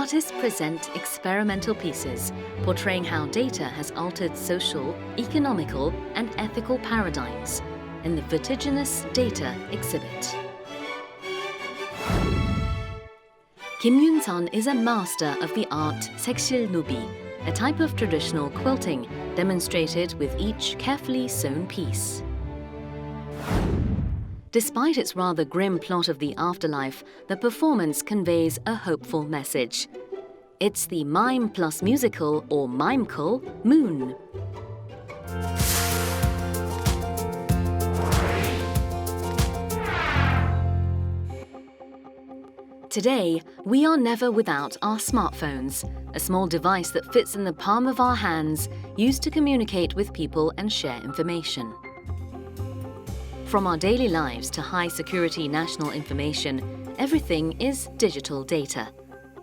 Artists present experimental pieces portraying how data has altered social, economical, and ethical paradigms in the Vertiginous Data exhibit. Kim Yoon-sun is a master of the art sekshil-nubi, a type of traditional quilting demonstrated with each carefully sewn piece. Despite its rather grim plot of the afterlife, the performance conveys a hopeful message. It's the mime plus musical, or mimecul, Moon. Today, we are never without our smartphones, a small device that fits in the palm of our hands, used to communicate with people and share information. From our daily lives to high-security national information, everything is digital data.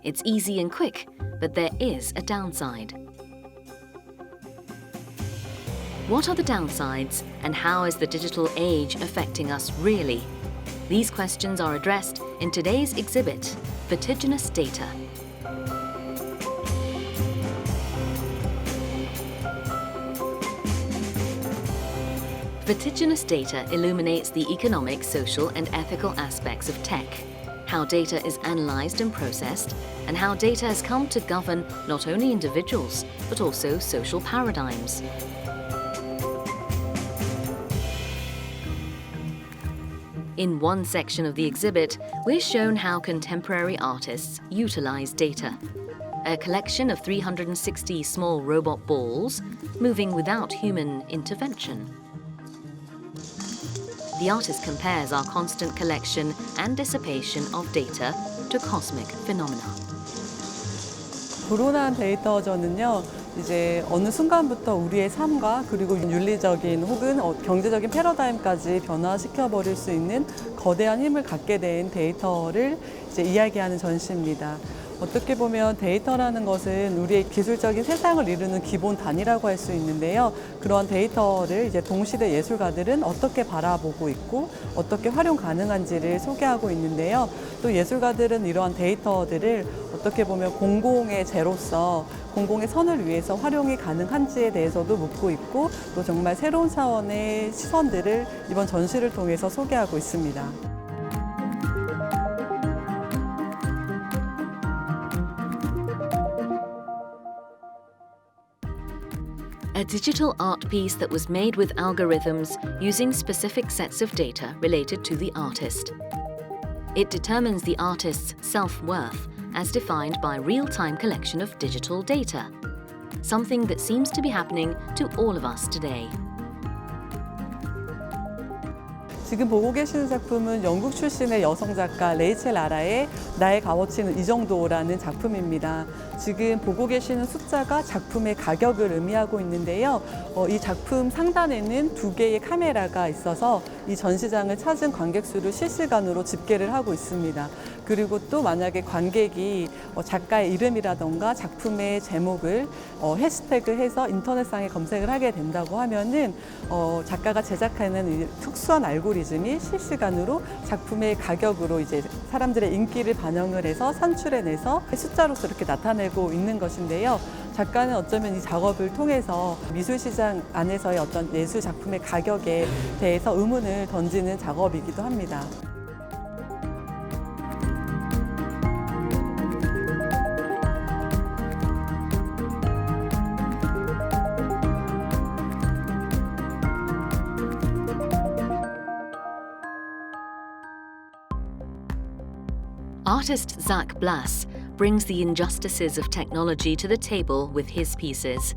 It's easy and quick, but there is a downside. What are the downsides, and how is the digital age affecting us really? These questions are addressed in today's exhibit, Vertiginous Data. Vertiginous Data illuminates the economic, social, and ethical aspects of tech, how data is analyzed and processed, and how data has come to govern not only individuals, but also social paradigms. In one section of the exhibit, we're shown how contemporary artists utilize data. A collection of 360 small robot balls, moving without human intervention. The artist compares our constant collection and dissipation of data to cosmic phenomena. 불온한 데이터전은요, 이제 어느 순간부터 우리의 삶과 그리고 윤리적인 혹은 경제적인 패러다임까지 변화시켜 버릴 수 있는 거대한 힘을 갖게 된 데이터를 이제 이야기하는 전시입니다. 어떻게 보면 데이터라는 것은 우리의 기술적인 세상을 이루는 기본 단위라고 할 수 있는데요. 그런 데이터를 이제 동시대 예술가들은 어떻게 바라보고 있고 어떻게 활용 가능한지를 소개하고 있는데요. 또 예술가들은 이러한 데이터들을 어떻게 보면 공공의 재로서 공공의 선을 위해서 활용이 가능한지에 대해서도 묻고 있고 또 정말 새로운 차원의 시선들을 이번 전시를 통해서 소개하고 있습니다. A digital art piece that was made with algorithms using specific sets of data related to the artist. It determines the artist's self-worth as defined by real-time collection of digital data, something that seems to be happening to all of us today. 지금 보고 계시는 작품은 영국 출신의 여성 작가 레이첼 아라의 나의 값어치는 이 정도라는 작품입니다. 지금 보고 계시는 숫자가 작품의 가격을 의미하고 있는데요. 이 작품 상단에는 2개의 카메라가 있어서 이 전시장을 찾은 관객 수를 실시간으로 집계를 하고 있습니다. 그리고 또 만약에 관객이 작가의 이름이라던가 작품의 제목을 해시태그해서 인터넷상에 검색을 하게 된다고 하면은 작가가 제작하는 이 특수한 알고리즘이 실시간으로 작품의 가격으로 이제 사람들의 인기를 반영을 해서 산출해내서 숫자로서 이렇게 나타내고 있는 것인데요. 작가는 어쩌면 이 작업을 통해서 미술시장 안에서의 어떤 예술 작품의 가격에 대해서 의문을 던지는 작업이기도 합니다. Artist Zach Blass brings the injustices of technology to the table with his pieces.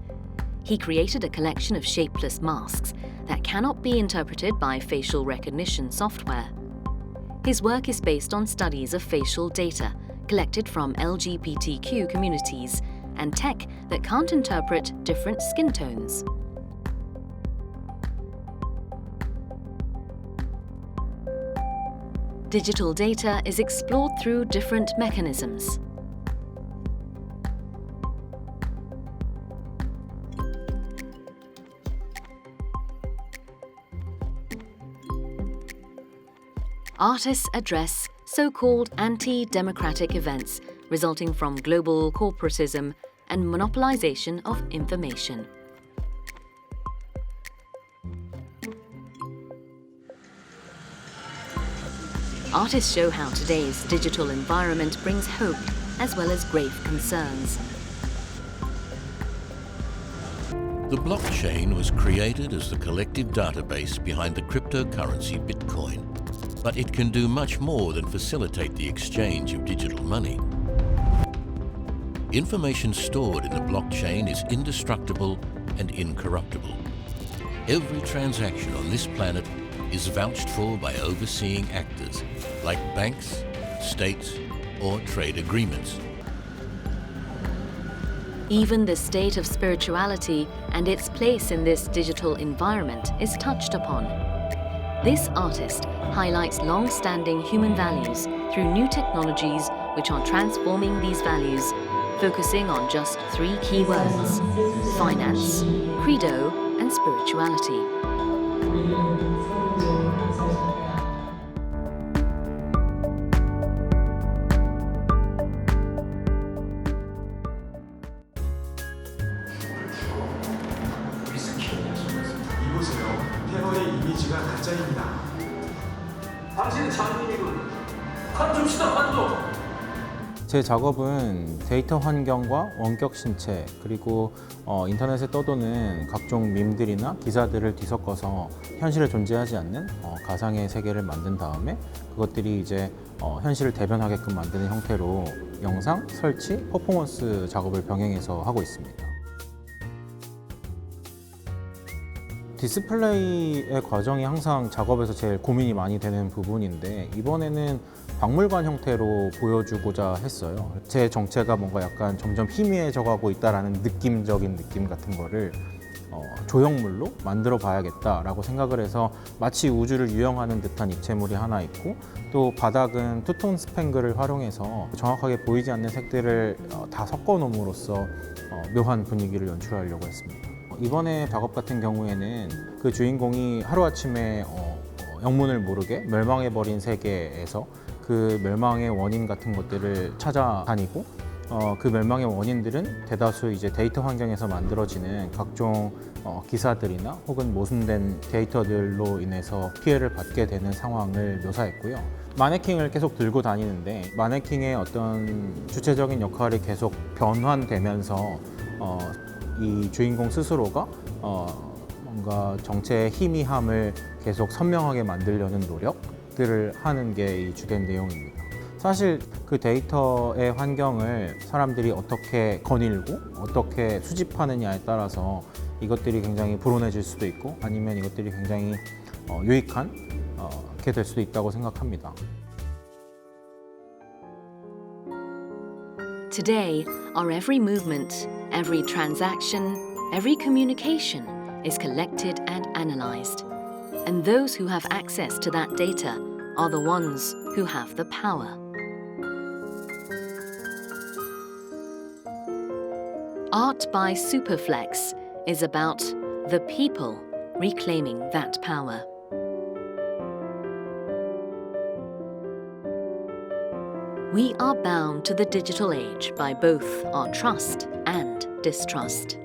He created a collection of shapeless masks that cannot be interpreted by facial recognition software. His work is based on studies of facial data collected from LGBTQ communities and tech that can't interpret different skin tones. Digital data is explored through different mechanisms. Artists address so-called anti-democratic events resulting from global corporatism and monopolization of information. Artists show how today's digital environment brings hope as well as grave concerns. The blockchain was created as the collective database behind the cryptocurrency Bitcoin, but it can do much more than facilitate the exchange of digital money. Information stored in the blockchain is indestructible and incorruptible. Every transaction on this planet is vouched for by overseeing actors like banks, states, or trade agreements. Even the state of spirituality and its place in this digital environment is touched upon. This artist highlights long-standing human values through new technologies which are transforming these values, focusing on just 3 key words: finance, credo, and spirituality. 이보세요. 테러의 이미지가 가짜입니다. 당신은 장님이군. 관tum시다 관tum. 제 작업은 데이터 환경과 원격 신체 그리고 인터넷에 떠도는 각종 밈들이나 기사들을 뒤섞어서 현실에 존재하지 않는 가상의 세계를 만든 다음에 그것들이 이제 현실을 대변하게끔 만드는 형태로 영상, 설치, 퍼포먼스 작업을 병행해서 하고 있습니다. 디스플레이의 과정이 항상 작업에서 제일 고민이 많이 되는 부분인데 이번에는 박물관 형태로 보여주고자 했어요. 제 정체가 뭔가 약간 점점 희미해져 가고 있다라는 느낌적인 느낌 같은 거를 조형물로 만들어 봐야겠다라고 생각을 해서 마치 우주를 유영하는 듯한 입체물이 하나 있고 또 바닥은 투톤 스팽글을 활용해서 정확하게 보이지 않는 색들을 다 섞어 놓음으로써 묘한 분위기를 연출하려고 했습니다. 이번에 작업 같은 경우에는 그 주인공이 하루아침에 영문을 모르게 멸망해버린 세계에서 그 멸망의 원인 같은 것들을 찾아다니고 그 멸망의 원인들은 대다수 이제 데이터 환경에서 만들어지는 각종 기사들이나 혹은 모순된 데이터들로 인해서 피해를 받게 되는 상황을 묘사했고요. 마네킹을 계속 들고 다니는데 마네킹의 어떤 주체적인 역할이 계속 변환되면서 이 주인공 스스로가 뭔가 정체의 희미함을 계속 선명하게 만들려는 노력들을 하는 게 이 주된 내용입니다. 사실 그 데이터의 환경을 사람들이 어떻게 거닐고 어떻게 수집하느냐에 따라서 이것들이 굉장히 불온해질 수도 있고 아니면 이것들이 굉장히 유익하게 될 수도 있다고 생각합니다. Today, our every movement, every transaction, every communication is collected and analyzed. And those who have access to that data are the ones who have the power. Art by Superflex is about the people reclaiming that power. We are bound to the digital age by both our trust and distrust.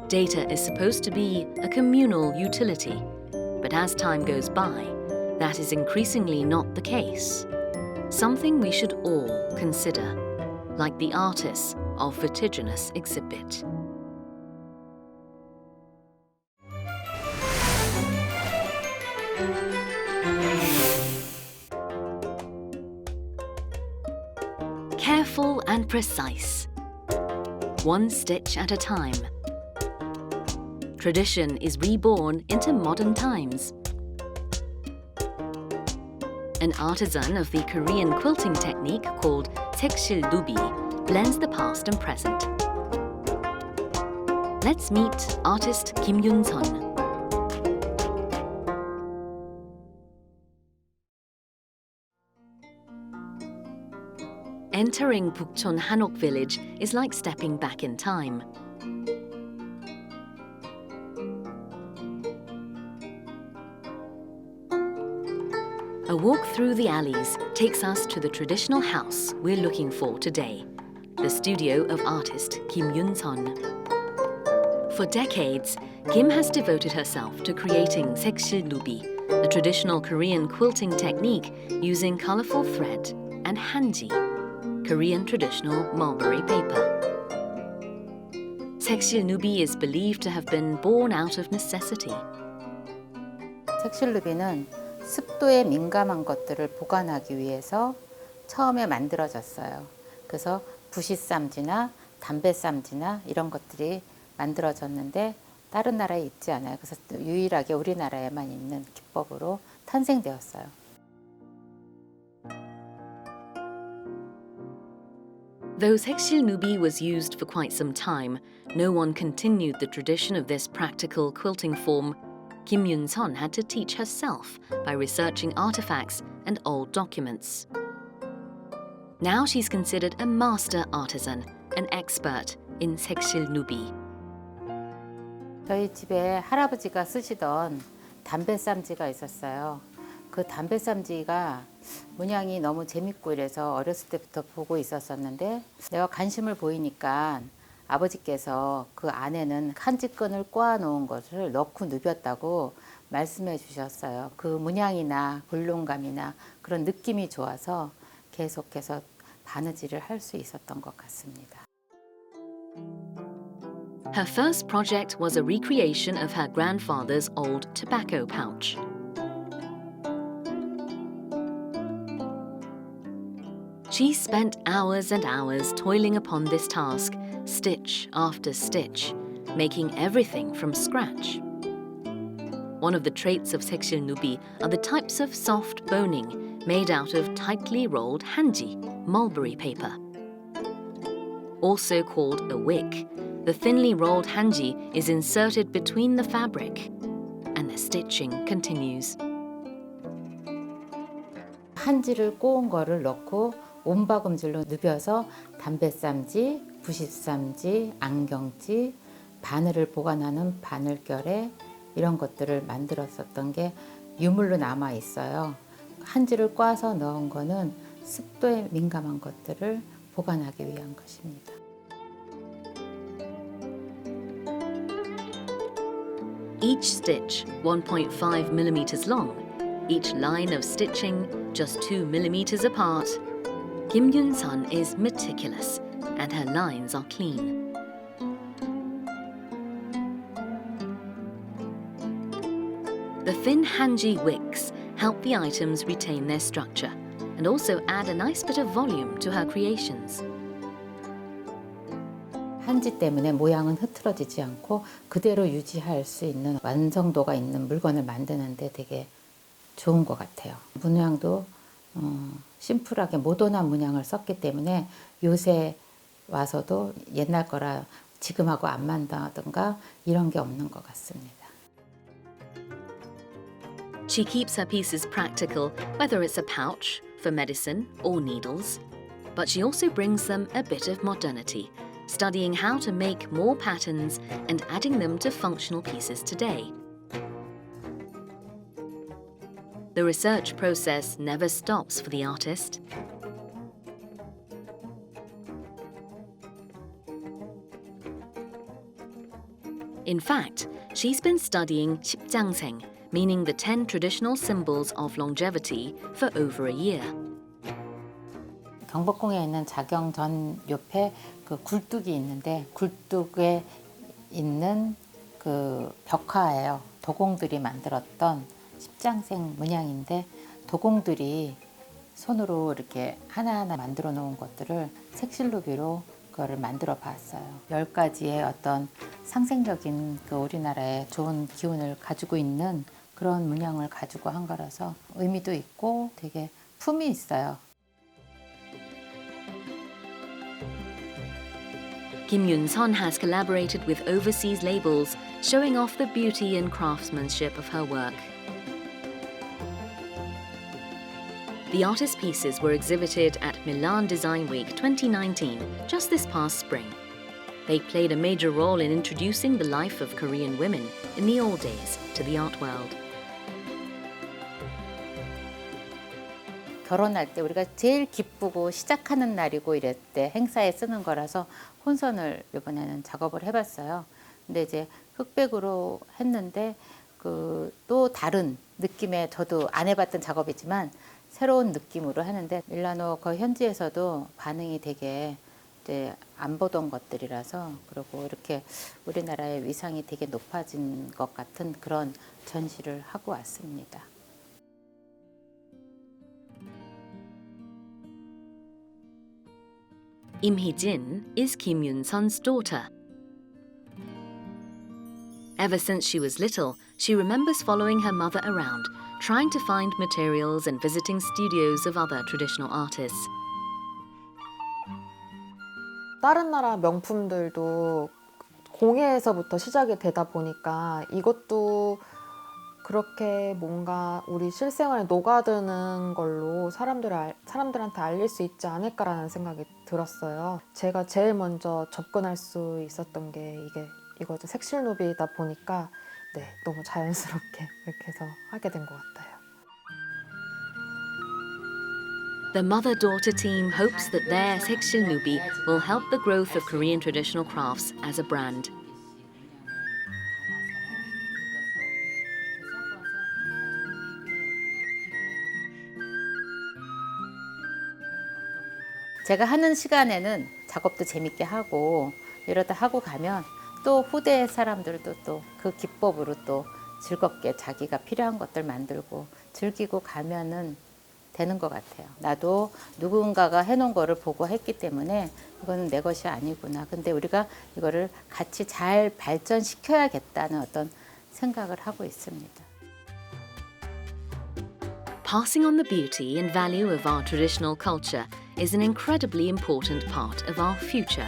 Data is supposed to be a communal utility, but as time goes by, that is increasingly not the case. Something we should all consider, like the artists of Vertiginous exhibit. Careful and precise, one stitch at a time. Tradition is reborn into modern times. An artisan of the Korean quilting technique called Tekshil Dubi blends the past and present. Let's meet artist Kim Yoon-sun. Entering Bukchon Hanok village is like stepping back in time. A walk through the alleys takes us to the traditional house we're looking for today, the studio of artist Kim Yun-son. For decades, Kim has devoted herself to creating sekshilnubi, a traditional Korean quilting technique using colorful thread and hanji, Korean traditional mulberry paper. sekshilnubi is believed to have been born out of necessity. 색실누비는 습도에 민감한 것들을 보관하기 위해서 처음에 만들어졌어요. 그래서 부시쌈지나 담배쌈지나 이런 것들이 만들어졌는데 다른 나라에 있지 않아요. 그래서 유일하게 우리나라에만 있는 기법으로 탄생되었어요. Though sekshilnubi was used for quite some time, no one continued the tradition of this practical quilting form. Kim Yun-son had to teach herself by researching artifacts and old documents. Now she's considered a master artisan, an expert in sekshilnubi. 저희 집에 할아버지가 쓰시던 담배쌈지가 있었어요. 그 담배쌈지가 문양이 너무 재밌고 이래서 어렸을 때부터 보고 있었었는데 내가 관심을 보이니까 아버지께서 그 안에는 한지끈을 꽂아 놓은 것을 넣고 누볐다고 말씀해 주셨어요. 그 문양이나 볼륨감이나 그런 느낌이 좋아서 계속해서 바느질을 할 수 있었던 것 같습니다. Her first project was a recreation of her grandfather's old tobacco pouch. She spent hours and hours toiling upon this task, stitch after stitch, making everything from scratch. One of the traits of sekshilnubi are the types of soft boning made out of tightly rolled hanji, mulberry paper. Also called a wick, the thinly rolled hanji is inserted between the fabric, and the stitching continues. 한지를 꼬은 거를 넣고 온박음질로 누벼서 담배쌈지, 부싯쌈지, 안경지, 바늘을 보관하는 바늘결에 이런 것들을 만들었었던 게 유물로 남아 있어요. 한지를 꽈서 넣은 거는 습도에 민감한 것들을 보관하기 위한 것입니다. Each stitch 1.5 millimeters long, each line of stitching just 2 millimeters apart. Kim Yun-son is meticulous and her lines are clean. The thin hanji wicks help the items retain their structure and also add a nice bit of volume to her creations. 한지 때문에 모양은 흐트러지지 않고 그대로 유지할 수 있는 완성도가 있는 물건을 만드는데 되게 좋은 것 같아요. 문양도 심플하게 모던한 문양을 썼기 때문에 요새 와서도 옛날 거라 지금하고 안 맞다든가 이런 게 없는 것 같습니다. She keeps her pieces practical, whether it's a pouch for medicine or needles. But she also brings them a bit of modernity, studying how to make more patterns and adding them to functional pieces today. The research process never stops for the artist. In fact, she's been studying 십장생, meaning the 10 traditional symbols of longevity, for over a year. 경복궁에 있는 자경전 옆에 그 굴뚝이 있는데 굴뚝에 있는 그 벽화예요. 도공들이 만들었던 십장생 문양인데 도공들이 손으로 이렇게 하나하나 만들어 놓은 것들을 색실누비로 그거를 만들어 봤어요. 10가지의 어떤 상생적인 그 우리나라의 좋은 기운을 가지고 있는 그런 문양을 가지고 한 거라서 의미도 있고 되게 품이 있어요. Kim Yun-son has collaborated with overseas labels, showing off the beauty and craftsmanship of her work. The artist's pieces were exhibited at Milan Design Week 2019, just this past spring. They played a major role in introducing the life of Korean women in the old days to the art world. 결혼할 때 우리가 제일 기쁘고 시작하는 날이고 이럴 때 행사에 쓰는 거라서 혼선을 이번에는 작업을 해봤어요. 근데 이제 흑백으로 했는데 그 또 다른 느낌의 저도 안 해봤던 작업이지만 새로운 느낌으로 하는데 밀라노 그 현지에서도 반응이 되게 이제 안 보던 것들이라서 그리고 이렇게 우리나라의 위상이 되게 높아진 것 같은 그런 전시를 하고 왔습니다. Im Hee-jin is Kim Yoon-sun's daughter. Ever since she was little, she remembers following her mother around, trying to find materials and visiting studios of other traditional artists. 다른 나라 명품들도 공예에서부터 시작이 되다 보니까 이것도 그렇게 뭔가 우리 실생활에 녹아드는 걸로 사람들한테 알릴 수 있지 않을까라는 생각이 들었어요. 제가 제일 먼저 접근할 수 있었던 게 이거죠. 색실노비다 보니까 네, 너무 자연스럽게 이렇게 해서 하게 된 것 같아요. The mother-daughter team hopes that their Sekshilnubi will help the growth of Korean traditional crafts as a brand. 제가 하는 시간에는 작업도 재밌게 하고 이러다 하고 가면 또 후대 사람들도 또 그 기법으로 또 즐겁게 자기가 필요한 것들 만들고 즐기고 가면은 되는 것 같아요. 나도 누군가가 해놓은 거를 보고 했기 때문에 이거는 내 것이 아니구나. 근데 우리가 이거를 같이 잘 발전시켜야겠다는 어떤 생각을 하고 있습니다. Passing on the beauty and value of our traditional culture is an incredibly important part of our future.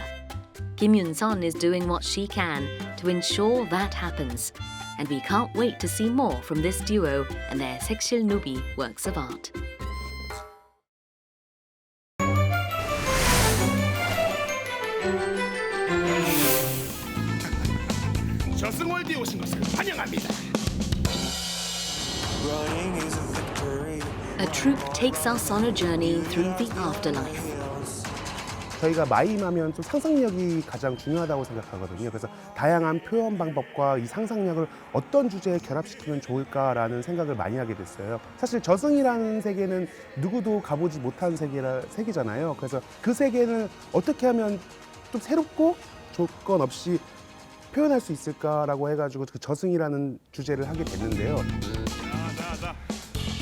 Kim Yoon-sun is doing what she can to ensure that happens, and we can't wait to see more from this duo and their Sekshilnubi works of art. 저승월드에 오신 것을 환영합니다. A troupe takes us on a journey through the afterlife. 저희가 마임하면 좀 상상력이 가장 중요하다고 생각하거든요. 그래서 다양한 표현 방법과 이 상상력을 어떤 주제에 결합시키면 좋을까라는 생각을 많이 하게 됐어요. 사실 저승이라는 세계는 누구도 가보지 못한 세계잖아요. 그래서 그 세계는 어떻게 하면 좀 새롭고 조건 없이 표현할 수 있을까라고 해가지고 그 저승이라는 주제를 하게 됐는데요. 자.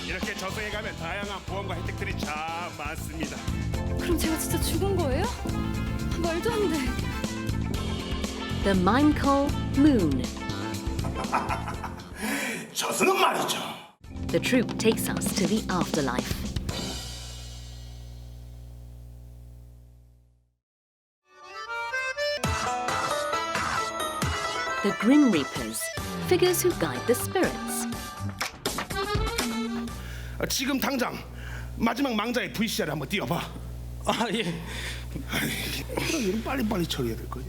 이렇게 저승에 가면 다양한 보험과 혜택들이 참 많습니다. 그럼 제가 진짜 죽은 거예요? 말도 안 돼. The Mimekol Moon. 저승은 말이죠. The troupe takes us to the afterlife. The Grim Reapers, figures who guide the spirits. 지금 당장 마지막 망자의 VCR을 한번 띄워봐. 아 예. 그럼 이건 빨리빨리 처리해야 될 거냐?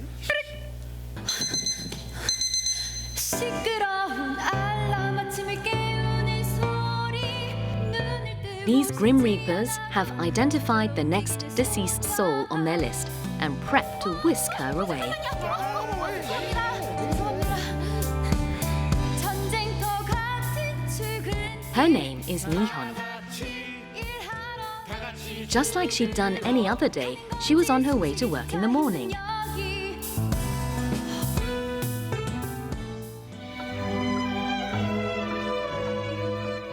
시끄러운 알람 아침을 깨우는 소리 눈을 뜨고 These Grim Reapers have identified the next deceased soul on their list and prep to whisk her away. Her name is Nihon. Just like she'd done any other day, she was on her way to work in the morning.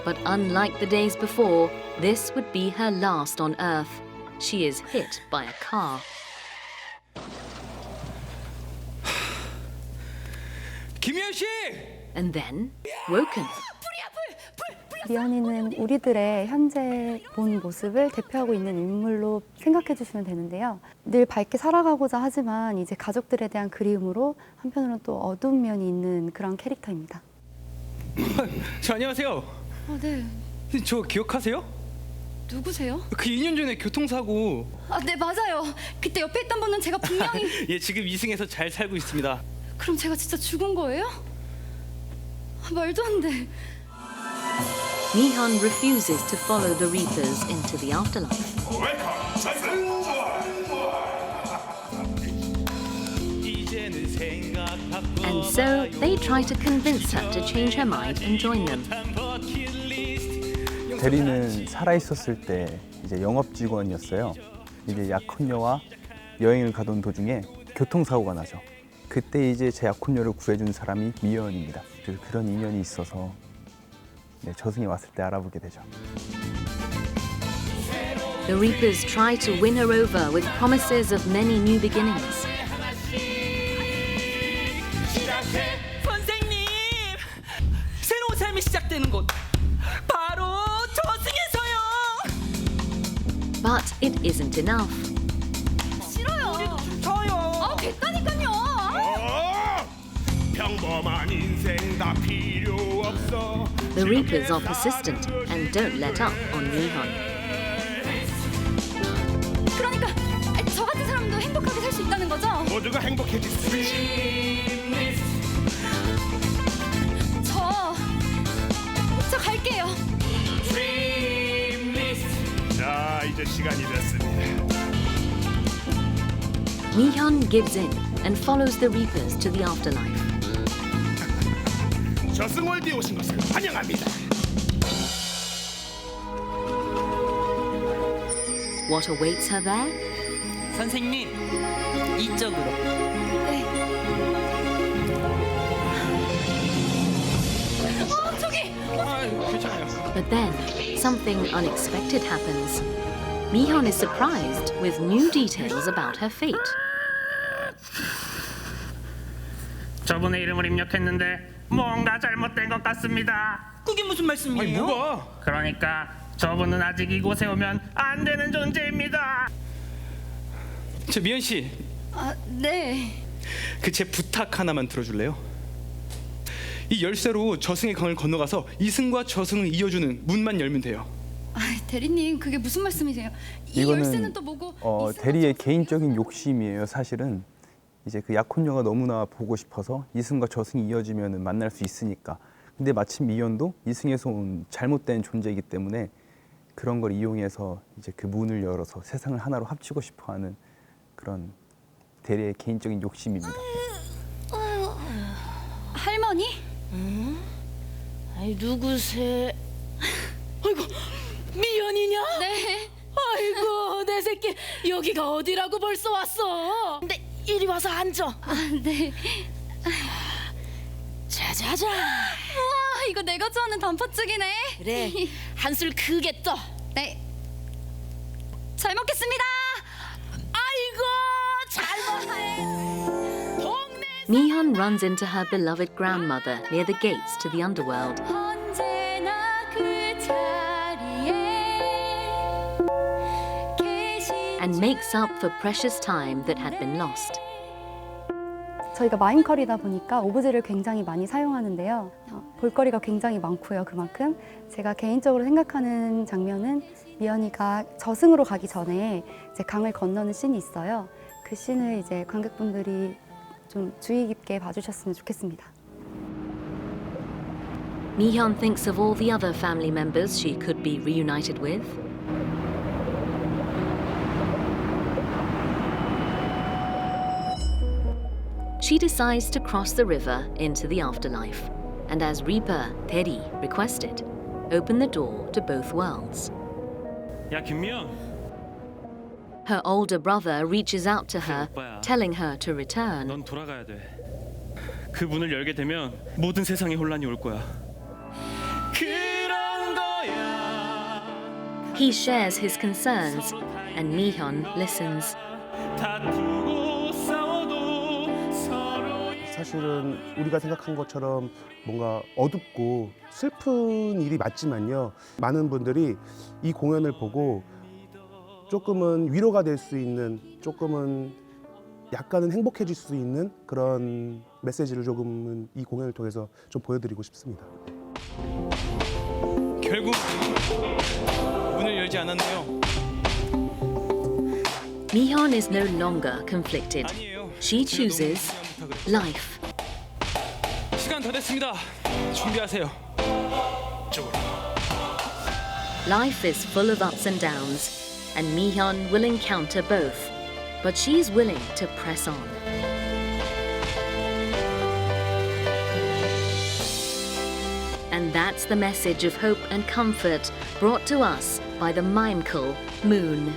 But unlike the days before, this would be her last on Earth. She is hit by a car. 김현 씨! And then, woken. 리언이는 우리들의 현재 본 모습을 대표하고 있는 인물로 생각해 주시면 되는데요. 늘 밝게 살아가고자 하지만 이제 가족들에 대한 그리움으로 한편으로는 또 어두운 면이 있는 그런 캐릭터입니다. 저 안녕하세요. 네. 저 기억하세요? 누구세요? 그 2년 전에 교통사고. 네 맞아요. 그때 옆에 있던 분은 제가 분명히 예, 지금 이승에서 잘 살고 있습니다. 그럼 제가 진짜 죽은 거예요? 말도 안 돼. Mihyun refuses to follow the Reapers into the afterlife. And so they try to convince her to change her mind and join them. 대리는 살아 있었을 때 이제 영업 직원이었어요. 이제 약혼녀와 여행을 가던 도중에 교통사고가 나죠. 그때 이제 제 약혼녀를 구해준 사람이 미연입니다. 그래서 그런 인연이 있어서 저승에 왔을 때 알아보게 되죠. The Reapers try to win her over with promises of many new beginnings. 선생님, 새로운 삶이 시작되는 곳 바로 저승에서요. But it isn't enough. 싫어요. 저요. 됐다니까요. 평범한 인생 다 필요 없어. The Reapers are persistent and don't let up on Mihyun. 그러니까 저 같은 사람도 행복하게 살 수 있다는 거죠? 모두가 행복해질 수 있지. 저 갈게요. 자, 이제 시간이 됐습니다. Mihyun gives in and follows the Reapers to the afterlife. 저승월드에 오신 것을 환영합니다. What awaits her there? 선생님, 이쪽으로. 저기. 괜찮아요. But then, something unexpected happens. Mihyun is surprised with new details about her fate. 저분의 이름을 입력했는데 뭔가 잘못된 것 같습니다. 그게 무슨 말씀이에요? 아니 뭐가? 그러니까 저분은 아직 이곳에 오면 안 되는 존재입니다. 저 미연 씨, 네. 그 제 부탁 하나만 들어줄래요? 이 열쇠로 저승의 강을 건너가서 이승과 저승을 이어주는 문만 열면 돼요. 대리님, 그게 무슨 말씀이세요? 이 열쇠는 또 뭐고? 대리의 개인적인 욕심이에요. 사실은 이제 그 약혼녀가 너무나 보고 싶어서 이승과 저승이 이어지면 만날 수 있으니까. 근데 마침 미연도 이승에서 온 잘못된 존재이기 때문에 그런 걸 이용해서 이제 그 문을 열어서 세상을 하나로 합치고 싶어하는 그런 대리의 개인적인 욕심입니다. 할머니? 아이 누구세? 아이고 미연이냐? 네. 아이고 내 새끼 여기가 어디라고 벌써 왔어? 근데 이리 와서 앉아. 네. 자자자. 우와, 이거 내가 좋아하는 단팥죽이네. 그래 한술 크게 떠. 네. 잘 먹겠습니다. 아이고 잘 먹네. Mihyun runs into her beloved grandmother near the gates to the underworld. 언제나 그 자리에 And makes up for precious time that had been lost. 저희가 마인컬이다 보니까 오브제를 굉장히 많이 사용하는데요. 볼거리가 굉장히 많고요. 그만큼 제가 개인적으로 생각하는 장면은 미연이가 저승으로 가기 전에 이제 강을 건너는 씬이 있어요. 그 씬을 이제 관객분들이 좀 주의 깊게 봐주셨으면 좋겠습니다. Mihyun thinks of all the other family members she could be reunited with. She decides to cross the river into the afterlife, and as Reaper Teri requested, open the door to both worlds. 야 김미연. Her older brother reaches out to her, telling her to return. 넌 돌아가야 돼. 그 문을 열게 되면 모든 세상에 혼란이 올 거야. 그런 거야. He shares his concerns, and Mihyun listens. 다투고 싸워도 서로. 사실은 우리가 생각한 것처럼 뭔가 어둡고 슬픈 일이 맞지만요. 많은 분들이 이 공연을 보고 조금은 위로가 될 수 있는, 조금은 약간은 행복해질 수 있는 그런 메시지를 조금은 이 공연을 통해서 좀 보여드리고 싶습니다. 결국 문을 열지 않았네요. Mihyun is no longer conflicted. She chooses life. 시간 다 됐습니다. 준비하세요. 쪽으로. Life is full of ups and downs, and Mi-hyun will encounter both, but she's willing to press on. And that's the message of hope and comfort brought to us by the Mimekul Moon.